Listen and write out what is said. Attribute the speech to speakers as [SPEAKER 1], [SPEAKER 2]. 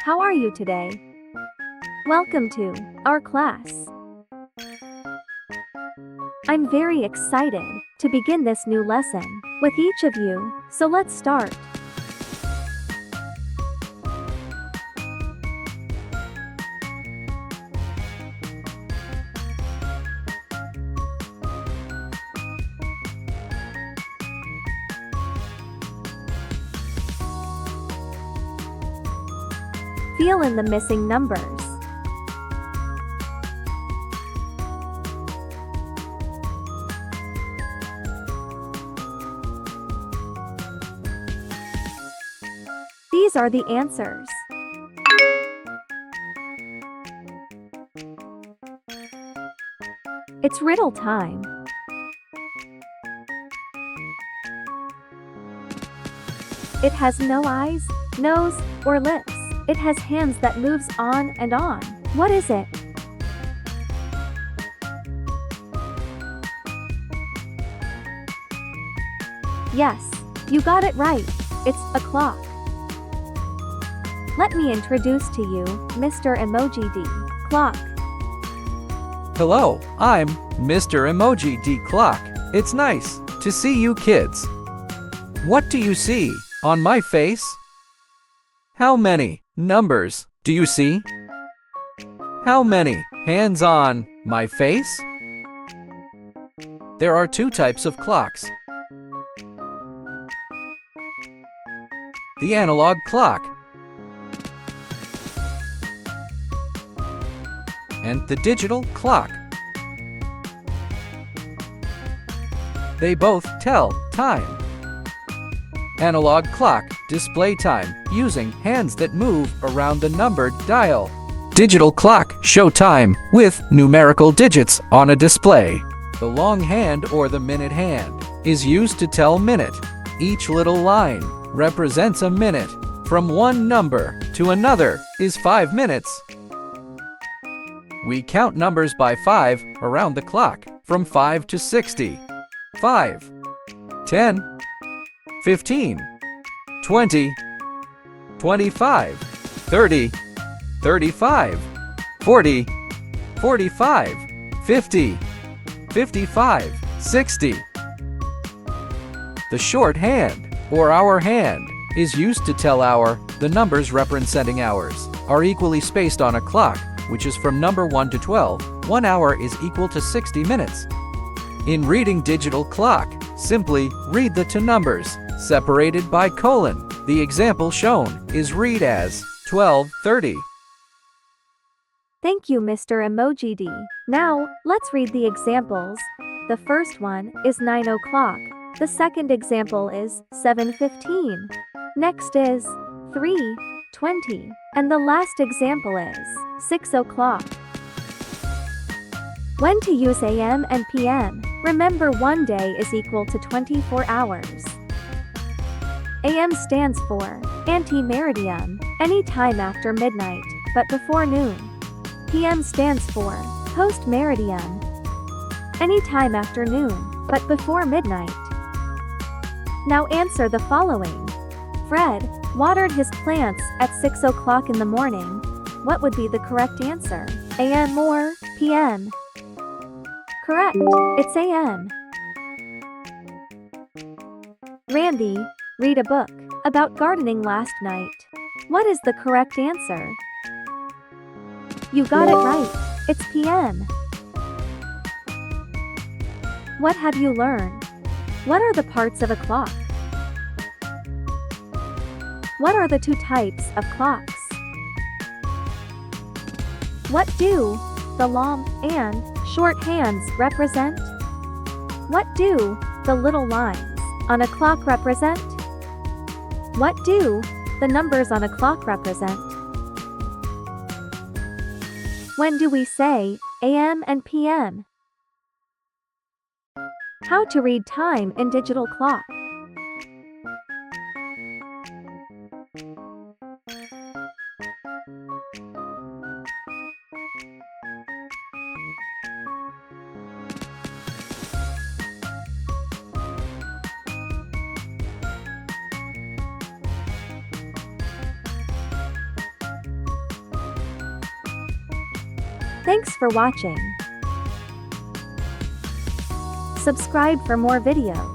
[SPEAKER 1] How are you today? Welcome to our class. I'm very excited to begin this new lesson with each of you, so let's start. Fill in the missing numbers. These are the answers. It's riddle time. It has no eyes, nose, or lips. It has hands that moves on and on. What is it? Yes, you got it right. It's a clock. Let me introduce to you Mr. Emoji D. Clock.
[SPEAKER 2] Hello, I'm Mr. Emoji D. Clock. It's nice to see you kids. What do you see on my face? How many numbers do you see? How many hands on my face? There are two types of clocks. The analog clock and the digital clock. They both tell time. Analog clock display time using hands that move around the numbered dial. Digital clock show time with numerical digits on a display. The long hand or the minute hand is used to tell minute. Each little line represents a minute. From one number to another is 5 minutes. We count numbers by 5 around the clock from 5 to 60. 5, 10, 15, 20, 25, 30, 35, 40, 45, 50, 55, 60. The short hand, or hour hand, is used to tell hour. The numbers representing hours are equally spaced on a clock, which is from number 1 to 12. 1 hour is equal to 60 minutes. In reading digital clock, simply read the two numbers, separated by colon. The example shown is read as 12:30.
[SPEAKER 1] Thank you, Mr. Emoji D. Now, let's read the examples. The first one is 9 o'clock. The second example is 7:15. Next is 3:20. And the last example is 6 o'clock. When to use AM and PM? Remember, one day is equal to 24 hours. AM stands for ante-meridiem, any time after midnight, but before noon. PM stands for post-meridiem, any time after noon, but before midnight. Now answer the following. Fred watered his plants at 6 o'clock in the morning. What would be the correct answer? AM or PM? Correct, it's AM. Randy read a book about gardening last night. What is the correct answer? You got it right, it's PM. What have you learned? What are the parts of a clock? What are the two types of clocks? What do the long and short hands represent? What do the little lines on a clock represent? What do the numbers on a clock represent? When do we say AM and PM? How to read time in digital clock. Thanks for watching. Subscribe for more videos.